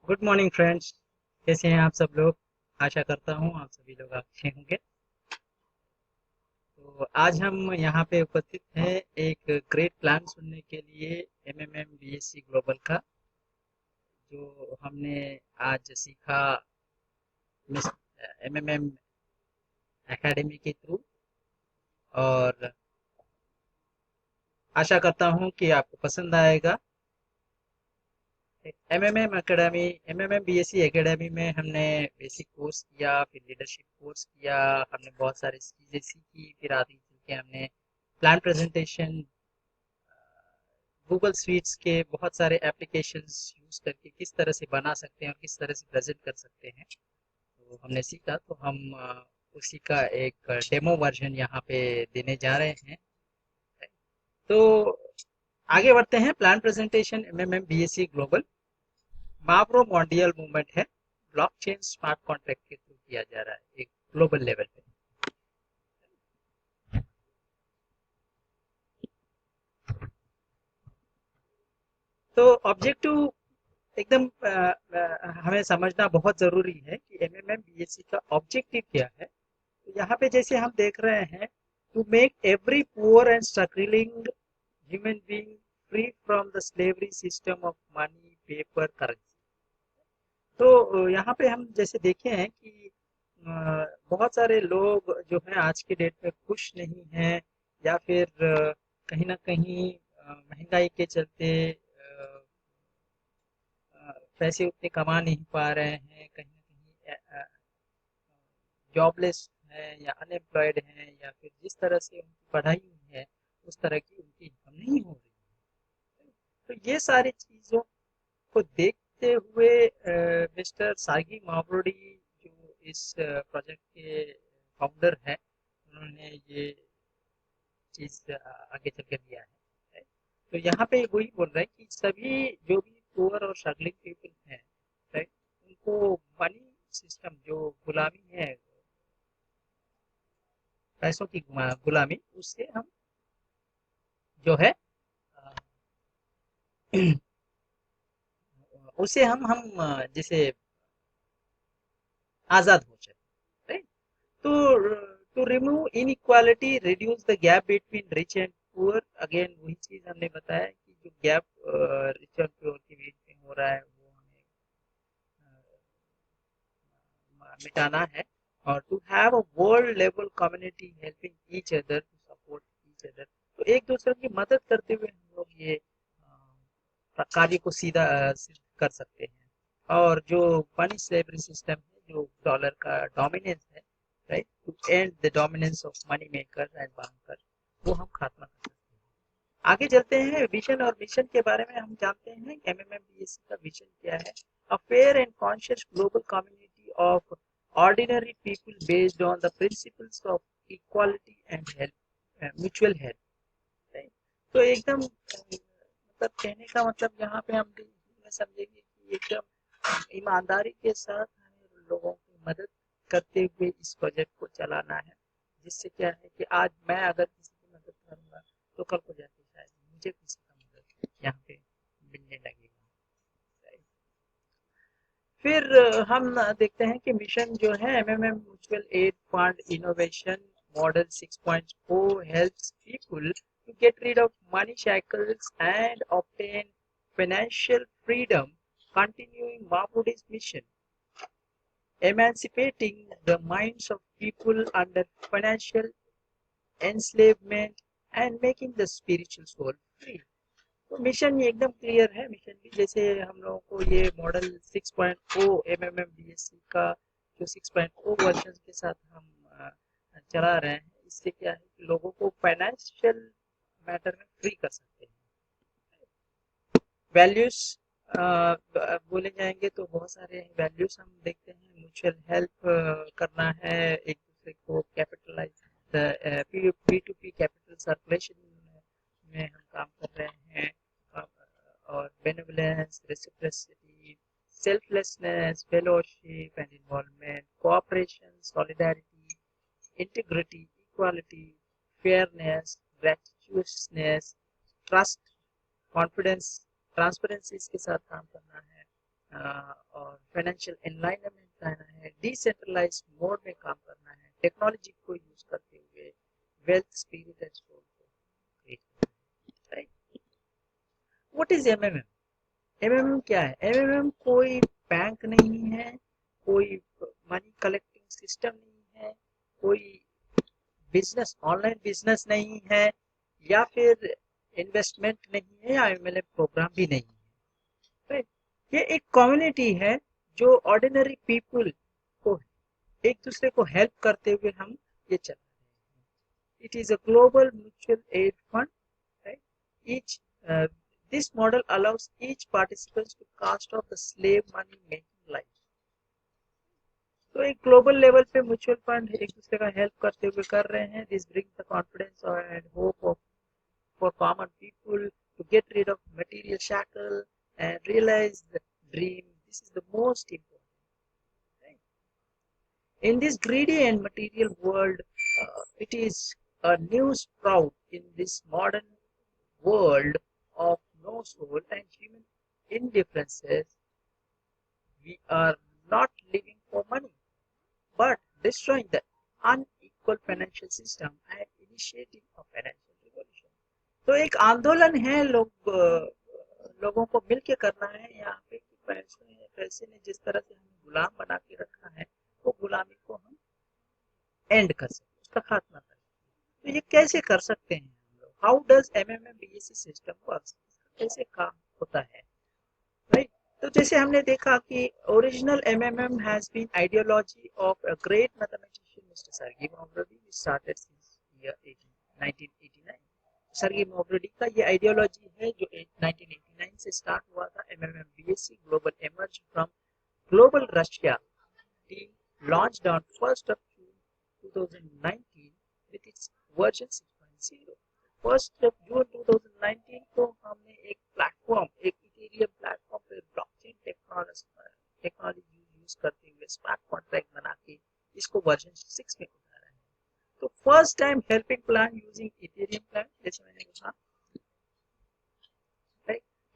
Good morning friends. कैसे हैं आप सब लोग? आशा करता हूँ आप सभी लोग अच्छे होंगे। तो आज हम यहाँ पे उपस्थित हैं एक ग्रेट प्लान सुनने के लिए एमएमएम बीएससी ग्लोबल का, जो हमने आज सीखा एमएमएम एकेडमी के थ्रू। और आशा करता हूँ कि आपको पसंद आएगा। MMM academy, MMM BSc academy में हमने बेसिक कोर्स किया, फिर लीडरशिप कोर्स किया, हमने बहुत सारी चीज़ें सीखी, फिर आगे चल के हमने प्लान प्रेजेंटेशन, गूगल स्वीट्स के बहुत सारे एप्लीकेशंस यूज करके किस तरह से बना सकते हैं और किस तरह से प्रेजेंट कर सकते हैं, तो हमने सीखा। तो हम उसी का एक डेमो वर्जन यहाँ पे देने जा रहे हैं। तो आगे बढ़ते हैं। Plan presentation MMM BSC global माप्रो मॉन्डियल मूवमेंट है। ब्लॉकचेन स्मार्ट कॉन्ट्रैक्ट के थ्रू किया जा रहा है एक ग्लोबल लेवल पे। तो ऑब्जेक्टिव एकदम हमें समझना बहुत जरूरी है कि एमएमएम बीएससी का ऑब्जेक्टिव क्या है। तो यहाँ पे जैसे हम देख रहे हैं, to make every poor and struggling human being free from the slavery system of money paper currency. तो यहाँ पे हम जैसे देखे हैं कि बहुत सारे लोग जो हैं आज के डेट में खुश नहीं हैं, या फिर कहीं ना कहीं महंगाई के चलते पैसे उतने कमा नहीं पा रहे हैं, कहीं ना कहीं जॉबलेस है या अनएम्प्लॉयड है, या फिर जिस तरह से उनकी पढ़ाई हुई है उस तरह की उनकी इनकम नहीं हो रही है। तो ये सारी चीज़ों को देखते हुए मिस्टर सागी मावरोडी, जो इस प्रोजेक्ट के फाउंडर हैं, उन्होंने ये चीज़ आगे चल कर लिया है। तो यहाँ पे वही बोल रहे हैं कि सभी जो भी पुअर और स्ट्रगलिंग पीपल हैं, राइट, उनको मनी सिस्टम जो गुलामी है, पैसों की गुलामी, उससे हम जो है उससे हम जैसे आजाद हो जाए, राइट। तो to remove inequality, reduce the gap between rich and poor, again वही चीज हमने बताया कि जो गैप रिच और पुअर के बीच में हो रहा है वो हमें मिटाना है। और to have a world level community helping each other to support each other, तो एक दूसरे की मदद करते हुए हम लोग ये कार्य को सीधा सिद्ध कर सकते हैं। और जो मनी स्लेवरी सिस्टम है, जो डॉलर का डोमिनेंस है, right, to end the dominance of money maker and banker, वो हम खात्मा कर सकते हैं। आगे चलते हैं, विजन और मिशन के बारे में हम जानते हैं। एमएमएमबीएससी का विजन क्या है? A fair and conscious global community of ordinary people based on the principles of equality and help, mutual help, right. तो एकदम मतलब कहने का मतलब यहाँ पे हम समझेंगे कि एकदम ईमानदारी के साथ हमें लोगों की मदद करते हुए इस प्रोजेक्ट को चलाना है। जिससे क्या है कि आज मैं अगर किसी की मदद करूंगा, तो कल को जाके शायद मुझे किसी का मदद यहाँ पे मिलने लगेगा। फिर हम देखते हैं कि मिशन जो है MMM mutual aid fund innovation model 6.0 helps people to get rid of money shackles and obtain financial freedom, continuing Mahmoodi's mission, emancipating the minds of people under financial enslavement and making the spiritual soul free। तो mission ये एकदम clear है। Mission भी जैसे हम लोगों को ये मॉडल 6.0 एमएमएमबीएससी का जो 6.0 वर्जन के साथ हम चला रहे हैं, इससे क्या है कि लोगों को फाइनेंशियल मैटर में फ्री कर सकते हैं। वैल्यूज बोले जाएंगे तो बहुत सारे वैल्यूज हम देखते हैं। म्यूचुअल हेल्प करना है, एक दूसरे को capitalize, P to P capital circulation में हम काम कर रहे हैं। और benevolence, reciprocity, selflessness, fellowship and involvement, cooperation, solidarity, integrity, equality, fairness, graciousness, trust, confidence, transparency, इसके साथ काम करना है। और फाइनेंशियल एनलाइनमेंट लाना है, डिसेंट्रलाइज मोड में काम करना है, टेक्नोलॉजी को यूज करते हुए वेल्थ स्पिरिट एंड सोल को क्रिएट करना है, right. What is MMM? MMM क्या है? एमएमएम कोई बैंक नहीं है, कोई मनी कलेक्टिंग सिस्टम नहीं है, कोई बिजनेस ऑनलाइन बिजनेस नहीं है, या फिर इन्वेस्टमेंट नहीं है, या एमएलएम प्रोग्राम भी नहीं है, राइट। ये एक कम्युनिटी है जो ऑर्डिनरी पीपल को एक दूसरे को हेल्प करते हुए हम ये चला रहे हैं। It is a global mutual aid fund, right. Each this model allows each participant to cast off the slave money making life. तो एक ग्लोबल लेवल पे म्यूचुअल फंड एक दूसरे का हेल्प करते हुए कर रहे हैं। This brings the confidence and hope of for common people to get rid of material shackle and realize the dream. This is the most important. In this greedy and material world, it is a new sprout in this modern world of no soul and human indifferences. We are not living for money, but destroying the unequal financial system and initiating a financial revolution. तो एक आंदोलन है, लोगों को मिलके करना है यहाँ पे कि पैसे ने जिस तरह से हमें गुलाम बना के रखा है, वो गुलामी को हम एंड कर सकते, उसका खात्मा कर सकते। तो ये कैसे कर सकते हैं हम लोग? How does MMM BSc system works? कैसे काम होता है, राइट। तो जैसे हमने देखा कि original MMM has been ideology of a great mathematician mister Sergey Mohammadi, which started since year 1989। Sergey Mohammadi का ये आइडियोलॉजी है जो 1989 से स्टार्ट हुआ था। MMM BSC global emerge from global Russia team launched on 1st of June 2019 with its version 6.0। 1st of June 2019 को हमने एक प्लेटफॉर्म, एक इथेरियम प्लेटफॉर्म पे ब्लॉकचेन टेक्नोलॉजी यूज करते हुए स्मार्ट कॉन्ट्रैक्ट बना के इसको वर्जन 6 में उतारा है। तो first time helping plan using Ethereum plan, जैसे मैंने कहा,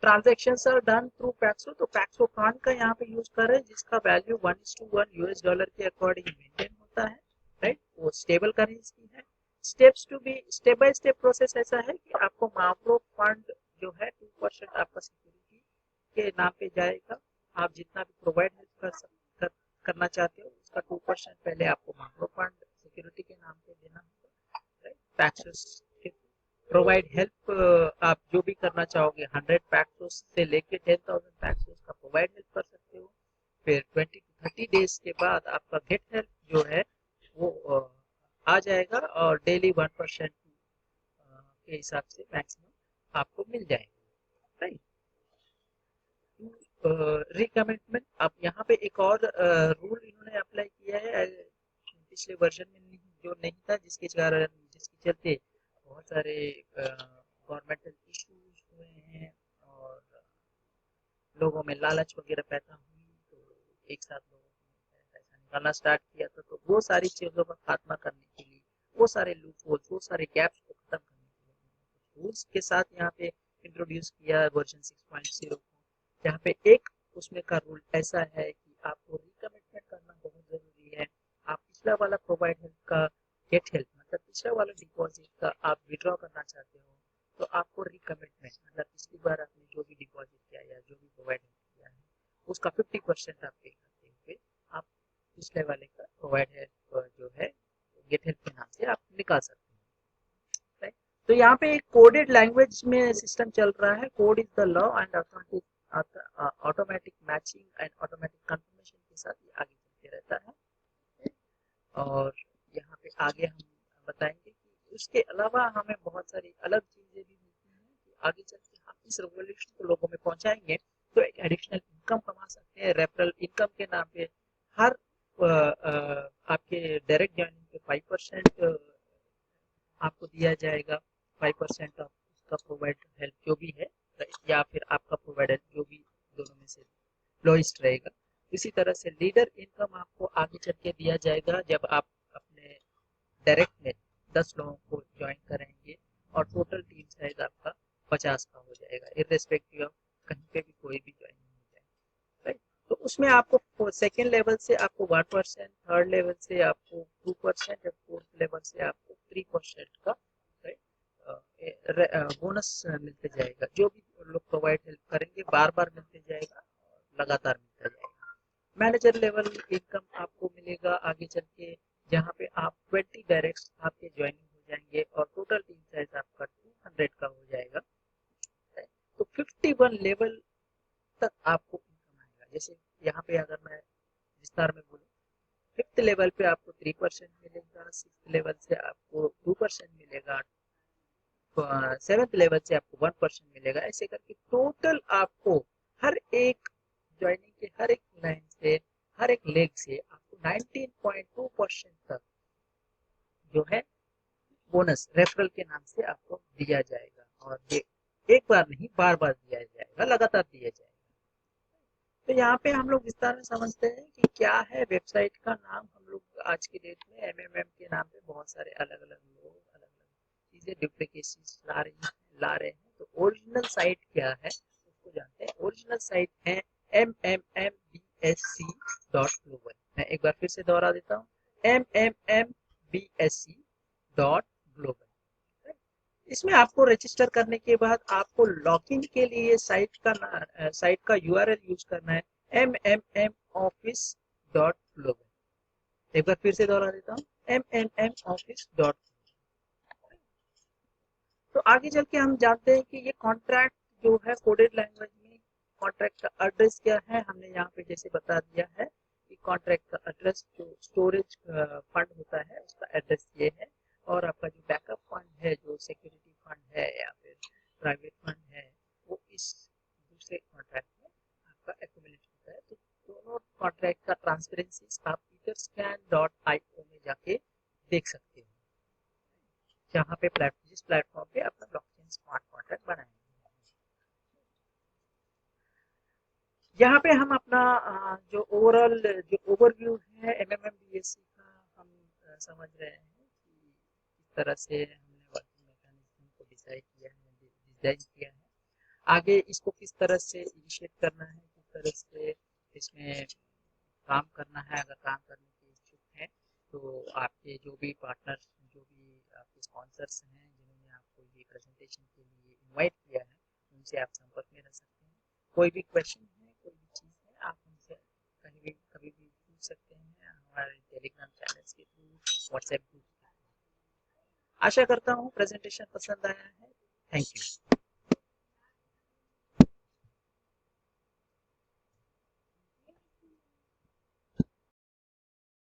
ट्रांजैक्शंस आर डन थ्रू पैक्सो। तो पैक्सो प्लान का यहाँ पे यूज कर रहे हैं, जिसका वैल्यू 1:1 यूएस डॉलर के अकॉर्डिंग मेंटेन होता है, राइट। वो स्टेबल करेंसी है। Steps to be step by step process ऐसा है कि आपको माइक्रो फंड जो है 2% आपका सिक्योरिटी के नाम पे जाएगा। आप जितना भी प्रोवाइड करना चाहते हो उसका 2% पहले आपको माइक्रो फंड सिक्योरिटी के नाम पे देना होगा, राइट। पैक्सोस प्रोवाइड हेल्प, आप जो भी करना चाहोगे 100 पैक्सोस से लेके 10,000 पैक्सोस का प्रोवाइड हेल्प कर सकते हो। फिर 20 to 30 डेज के बाद आपका गेट हेल्प जो है वो आ जाएगा और डेली 1% के हिसाब से मैक्सिमम आपको मिल जाएगा, राइट। रिकमिटमेंट, अब यहाँ पे एक और रूल इन्होंने अप्लाई किया है पिछले वर्जन में जो नहीं था, जिसके चलते बहुत सारे गवर्नमेंटल इश्यूज हुए हैं और लोगों में लालच वगैरह पैदा हुई, तो एक साथ लोगों ने पैसा निकालना स्टार्ट किया था। तो वो सारी चीज़ों का खात्मा करने के लिए, वो सारे लूपहोल्स, वो सारे गैप्स को खत्म करने के लिए रूल्स के साथ यहाँ पे इंट्रोड्यूस किया वर्जन 6.0 को, जहाँ पे एक उसमें का रूल ऐसा है कि आपको रिकमिटमेंट करना बहुत जरूरी है। आप पिछला वाला प्रोवाइड हेल्प का गेट हेल्प, मतलब पिछला वाला डिपॉजिट का आप विड्रॉ करना चाहते हो, तो आपको रिकमिटमेंट, मतलब पिछली बार आपने जो भी डिपॉजिट किया या जो भी प्रोवाइड किया है उसका 50% आप पे करते हुए आप पिछले वाले का प्रोवाइड हेल्प जो है गेट हेल्प के नाम से आप निकाल सकते हैं, राइट। तो यहाँ पे एक कोडेड लैंग्वेज में सिस्टम चल रहा है। Code is the law and automatic matching and automatic confirmation के साथ ये आगे चलते रहता है। और यहाँ पे आगे हम बताएंगे कि उसके अलावा हमें बहुत सारी अलग चीजें भी मिलती हैं कि आगे चल के हम इस रेवोल्यूशन को लोगों में पहुंचाएंगे तो एक एडिशनल इनकम कमा सकते हैं। रेफरल इनकम के नाम पे हर आपके डायरेक्ट ज्वाइनिंग पे 5% आपको दिया जाएगा। 5% ऑफ उसका प्रोवाइड हेल्प जो भी है, या फिर आपका प्रोवाइड हेल्प जो भी दोनों में से लोएस्ट रहेगा। इसी तरह से लीडर इनकम आपको आगे चल के दिया जाएगा जब आप अपने डायरेक्ट में 10 लोगों को ज्वाइन करेंगे और टोटल टीम साइज आपका 50 का हो जाएगा, इररेस्पेक्टिव ऑफ कहीं पे भी कोई भी ज्वाइन हो जाए, राइट। तो उसमें आपको सेकेंड लेवल से आपको 1%, थर्ड लेवल से आपको 2%, फोर्थ लेवल से आपको 3% का बोनस मिलते जाएगा। जो भी लोग प्रोवाइड हेल्प करेंगे बार बार मिलते जाएगा, लगातार मिलता जाएगा। मैनेजर लेवल इनकम आपको मिलेगा आगे चल के, जहाँ पे आप 20 डायरेक्ट आपके ज्वाइनिंग हो जाएंगे और टोटल टीम साइज आपका 200 का हो जाएगा। तो 51 लेवल तक आपको इनकम आएगा। जैसे यहाँ पे अगर मैं विस्तार में बोलूँ, फिफ्थ लेवल पे आपको 3% मिलेगा, सिक्स लेवल से आपको 2% मिलेगा, सेवेंथ लेवल से आपको 1% मिलेगा। ऐसे करके टोटल आपको हर एक ज्वाइनिंग के हर एक लाइन से, हर एक लेग से आपको 19.2% तक जो है बोनस रेफरल के नाम से आपको दिया जाएगा। और ये एक बार नहीं, बार बार दिया जाएगा, लगातार दिया जाएगा। तो यहाँ पे हम लोग विस्तार में समझते हैं कि क्या है वेबसाइट का नाम। हम लोग आज की डेट में एमएमएम के नाम पे बहुत सारे अलग अलग लोग अलग अलग चीजें डुप्लीकेशन ला रहे हैं। तो ओरिजिनल साइट क्या है उसको जानते हैं। ओरिजिनल साइट है mmmBSc.global। मैं एक बार फिर से दोहरा देता हूँ, mmmBSc.global। इसमें आपको रजिस्टर करने के बाद आपको लॉगिन के लिए साइट का यूआरएल यूज करना है mmmoffice.global। एक बार फिर से दोहरा देता हूँ, mmmoffice. तो आगे चल के हम जानते हैं कि ये कॉन्ट्रैक्ट जो है कोडेड लैंग्वेज में कॉन्ट्रैक्ट का एड्रेस क्या है। हमने यहाँ पे जैसे बता दिया है कि कॉन्ट्रैक्ट का एड्रेस जो स्टोरेज फंड होता है उसका एड्रेस ये है, और आपका जो बैकअप फंड है, जो सिक्योरिटी फंड है या फिर प्राइवेट फंड है, वो इस दूसरे कॉन्ट्रैक्ट में आपका एक्यूमुलेट होता है। तो दोनों कॉन्ट्रैक्ट का ट्रांसपेरेंसी आप etherscan.io में जाके देख सकते हो, जहाँ पे जिस प्लेटफॉर्म पे अपना ब्लॉकचेन स्मार्ट कॉन्ट्रैक्ट बनाएंगे। यहाँ पे हम अपना जो ओवरऑल जो ओवरव्यू है एमएमएमबीएससी का हम समझ रहे हैं कि किस तरह से हमने वर्किंग मैकेनिज्म को डिसाइड किया है, डिजाइन किया है। आगे इसको किस तरह से इनिशिएट करना है, किस तरह से इसमें काम करना है। अगर काम करने के इच्छुक हैं तो आपके जो भी पार्टनर, जो भी आपके स्पॉन्सर्स हैं जिन्होंने आपको ये प्रेजेंटेशन के लिए इनवाइट किया है, उनसे आप संपर्क में रह सकते हैं। कोई भी क्वेश्चन है, कोई भी चीज़ है, आप हमसे कहीं भी कभी भी पूछ सकते हैं हमारे टेलीग्राम चैनल्स के थ्रू, व्हाट्सएप ग्रुप। आशा करता हूँ प्रेजेंटेशन पसंद आया है। Thank you.